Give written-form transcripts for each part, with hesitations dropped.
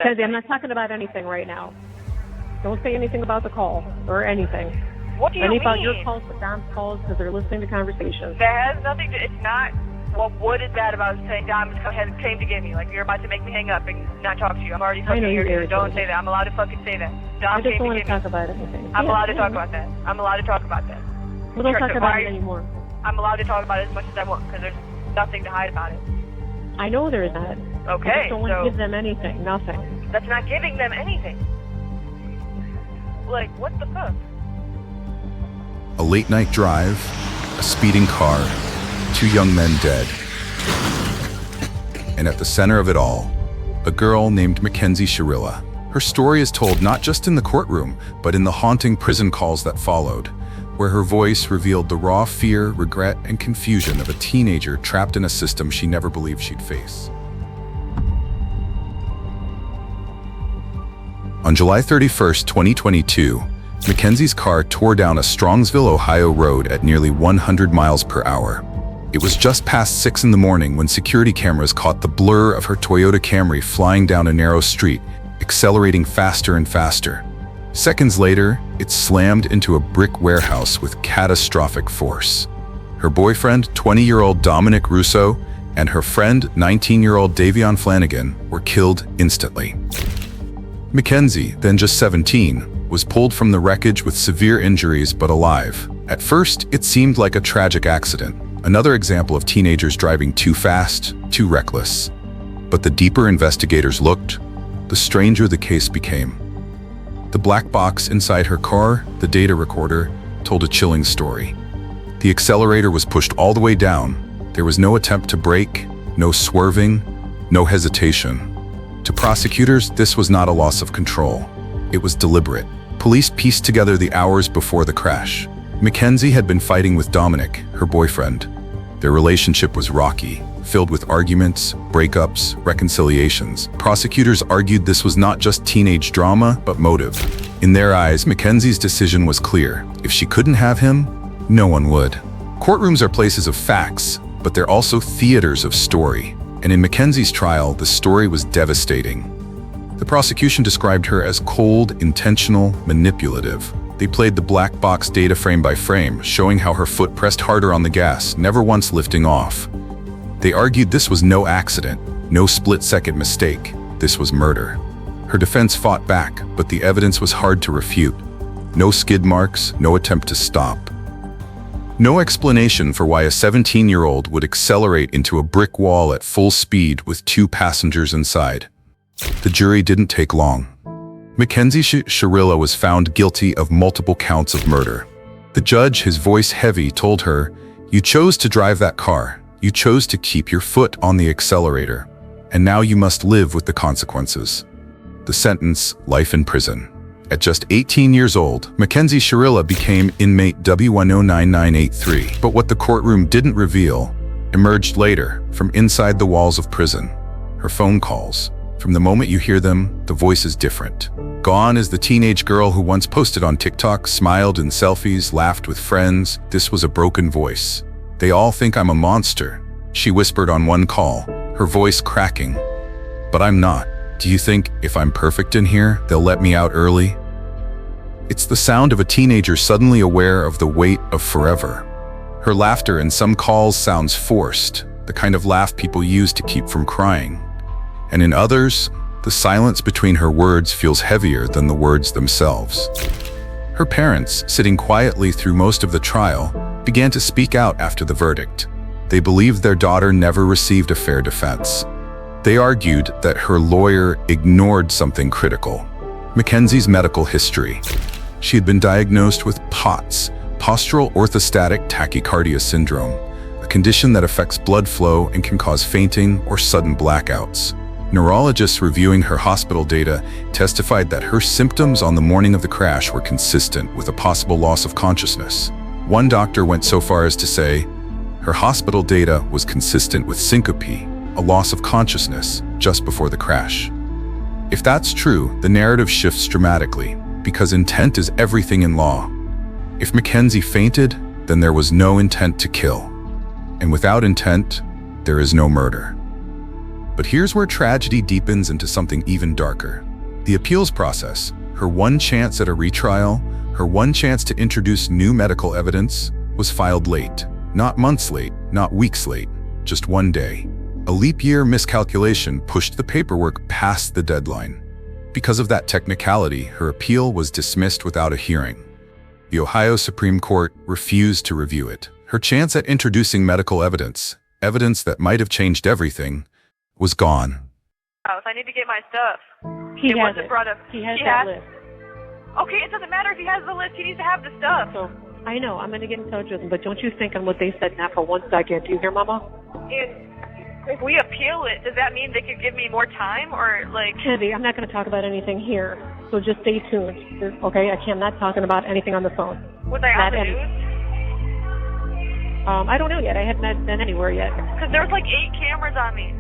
Mackenzie, I'm not talking about anything right now. Don't say anything about the call or anything. What do you mean? About your calls, but Dom's calls, because they're listening to conversations. That has nothing to, it's not, well, what is that about saying Dom came to get me? Like, you're about to make me hang up and not talk to you. I'm already fucking here. Don't say that. I'm allowed to fucking say that. Dom I just came don't to want to get talk me. about anything. I'm allowed to talk about that. I'm allowed to talk about that. We don't talk about it anymore. I'm allowed to talk about it as much as I want, because there's nothing to hide about it. I know there is not. Okay, I just don't want to give them anything. Nothing. That's not giving them anything. Like, what the fuck? A late-night drive, a speeding car, 2 young men dead. And at the center of it all, a girl named Mackenzie Shirilla. Her story is told not just in the courtroom, but in the haunting prison calls that followed, where her voice revealed the raw fear, regret, and confusion of a teenager trapped in a system she never believed she'd face. On July 31st, 2022, Mackenzie's car tore down a Strongsville, Ohio road at nearly 100 miles per hour. It was just past 6 in the morning when security cameras caught the blur of her Toyota Camry flying down a narrow street, accelerating faster and faster. Seconds later, it slammed into a brick warehouse with catastrophic force. Her boyfriend, 20-year-old Dominic Russo, and her friend, 19-year-old Davion Flanagan, were killed instantly. Mackenzie, then just 17, was pulled from the wreckage with severe injuries but alive. At first, it seemed like a tragic accident, another example of teenagers driving too fast, too reckless. But the deeper investigators looked, the stranger the case became. The black box inside her car, the data recorder, told a chilling story. The accelerator was pushed all the way down. There was no attempt to brake, no swerving, no hesitation. To prosecutors, this was not a loss of control. It was deliberate. Police pieced together the hours before the crash. Mackenzie had been fighting with Dominic, her boyfriend. Their relationship was rocky, filled with arguments, breakups, reconciliations. Prosecutors argued this was not just teenage drama, but motive. In their eyes, Mackenzie's decision was clear. If she couldn't have him, no one would. Courtrooms are places of facts, but they're also theaters of story. And in Mackenzie's trial, the story was devastating. The prosecution described her as cold, intentional, manipulative. They played the black box data frame by frame, showing how her foot pressed harder on the gas, never once lifting off. They argued this was no accident, no split-second mistake. This was murder. Her defense fought back, but the evidence was hard to refute. No skid marks, no attempt to stop. No explanation for why a 17-year-old would accelerate into a brick wall at full speed with 2 passengers inside. The jury didn't take long. Mackenzie Shirilla was found guilty of multiple counts of murder. The judge, his voice heavy, told her, "You chose to drive that car. You chose to keep your foot on the accelerator. And now you must live with the consequences." The sentence, life in prison. At just 18 years old, Mackenzie Shirilla became inmate W109983. But what the courtroom didn't reveal emerged later from inside the walls of prison. Her phone calls. From the moment you hear them, the voice is different. Gone is the teenage girl who once posted on TikTok, smiled in selfies, laughed with friends. This was a broken voice. "They all think I'm a monster," she whispered on one call, her voice cracking. "But I'm not. Do you think if I'm perfect in here, they'll let me out early?" It's the sound of a teenager suddenly aware of the weight of forever. Her laughter in some calls sounds forced, the kind of laugh people use to keep from crying. And in others, the silence between her words feels heavier than the words themselves. Her parents, sitting quietly through most of the trial, began to speak out after the verdict. They believed their daughter never received a fair defense. They argued that her lawyer ignored something critical: Mackenzie's medical history. She had been diagnosed with POTS, postural orthostatic tachycardia syndrome, a condition that affects blood flow and can cause fainting or sudden blackouts. Neurologists reviewing her hospital data testified that her symptoms on the morning of the crash were consistent with a possible loss of consciousness. One doctor went so far as to say, her hospital data was consistent with syncope, a loss of consciousness, just before the crash. If that's true, the narrative shifts dramatically, because intent is everything in law. If Mackenzie fainted, then there was no intent to kill. And without intent, there is no murder. But here's where tragedy deepens into something even darker. The appeals process, her one chance at a retrial, her one chance to introduce new medical evidence, was filed late. Not months late, not weeks late, just one day. A leap year miscalculation pushed the paperwork past the deadline. Because of that technicality, her appeal was dismissed without a hearing. The Ohio Supreme Court refused to review it. Her chance at introducing medical evidence that might have changed everything, was gone. I need to get my stuff. He has wasn't it. brought up. He has that list. Okay, it doesn't matter if he has the list. He needs to have the stuff. So, I know, I'm going to get in touch with him, but don't you think on what they said now for 1 second. Do you hear, Mama? And if we appeal it, does that mean they could give me more time, or like? Kennedy, I'm not going to talk about anything here, so just stay tuned. Okay, I'm not talking about anything on the phone. Was I on the news? I don't know yet. I haven't been anywhere yet. Because there was like 8 cameras on me.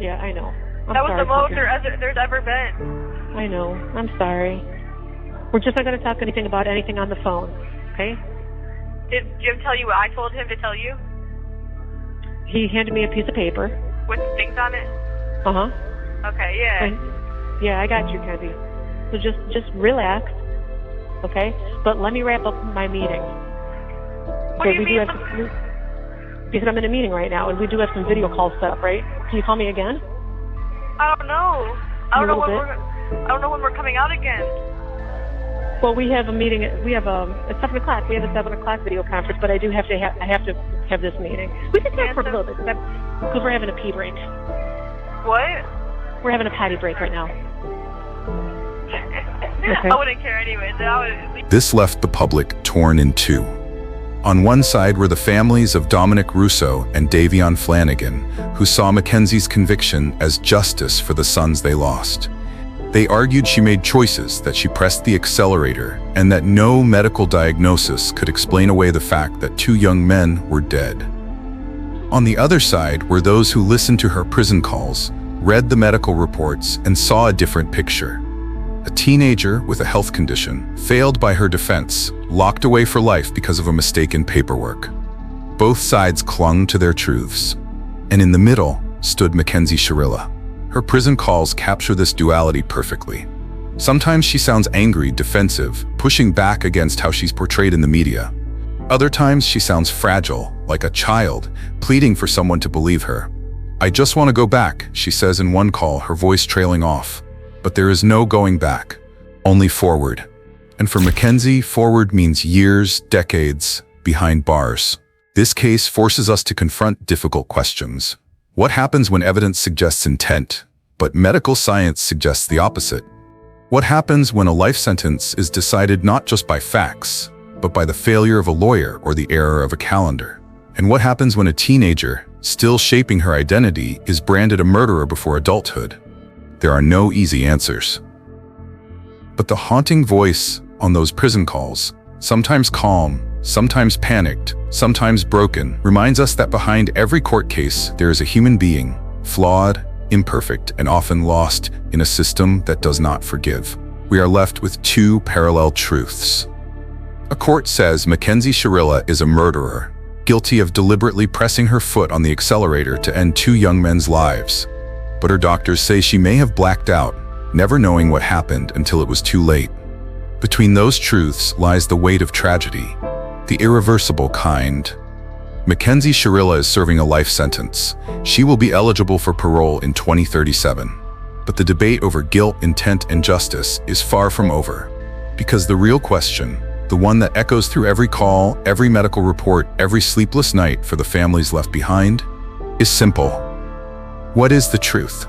Yeah, I know. That was the most there's ever been. I know. I'm sorry. We're just not going to talk anything about anything on the phone, okay? Did Jim tell you what I told him to tell you? He handed me a piece of paper. With things on it? Uh-huh. Okay, yeah. Yeah, I got you, Kennedy. So just relax, okay? But let me wrap up my meeting. What do you mean? Because I'm in a meeting right now, and we do have some video calls set up, right? Can you call me again? I don't know. I don't know when we're coming out again. Well, we have a meeting. We have at 7 o'clock. We have a 7 o'clock video conference, but I do have to. I have to have this meeting. We can talk for a little bit because we're having a pee break. What? We're having a potty break right now. Okay. I wouldn't care anyways. This left the public torn in two. On one side were the families of Dominic Russo and Davion Flanagan, who saw Mackenzie's conviction as justice for the sons they lost. They argued she made choices, that she pressed the accelerator, and that no medical diagnosis could explain away the fact that 2 young men were dead. On the other side were those who listened to her prison calls, read the medical reports, and saw a different picture. A teenager with a health condition, failed by her defense, locked away for life because of a mistake in paperwork. Both sides clung to their truths. And in the middle stood Mackenzie Shirilla. Her prison calls capture this duality perfectly. Sometimes she sounds angry, defensive, pushing back against how she's portrayed in the media. Other times she sounds fragile, like a child, pleading for someone to believe her. "I just want to go back," she says in one call, her voice trailing off. But there is no going back, only forward. And for Mackenzie, forward means years, decades, behind bars. This case forces us to confront difficult questions. What happens when evidence suggests intent, but medical science suggests the opposite? What happens when a life sentence is decided not just by facts, but by the failure of a lawyer or the error of a calendar? And what happens when a teenager, still shaping her identity, is branded a murderer before adulthood? There are no easy answers. But the haunting voice on those prison calls, sometimes calm, sometimes panicked, sometimes broken, reminds us that behind every court case there is a human being, flawed, imperfect, and often lost in a system that does not forgive. We are left with 2 parallel truths. A court says Mackenzie Shirilla is a murderer, guilty of deliberately pressing her foot on the accelerator to end 2 young men's lives. But her doctors say she may have blacked out, never knowing what happened until it was too late. Between those truths lies the weight of tragedy, the irreversible kind. Mackenzie Shirilla is serving a life sentence. She will be eligible for parole in 2037. But the debate over guilt, intent, and justice is far from over. Because the real question, the one that echoes through every call, every medical report, every sleepless night for the families left behind, is simple. What is the truth?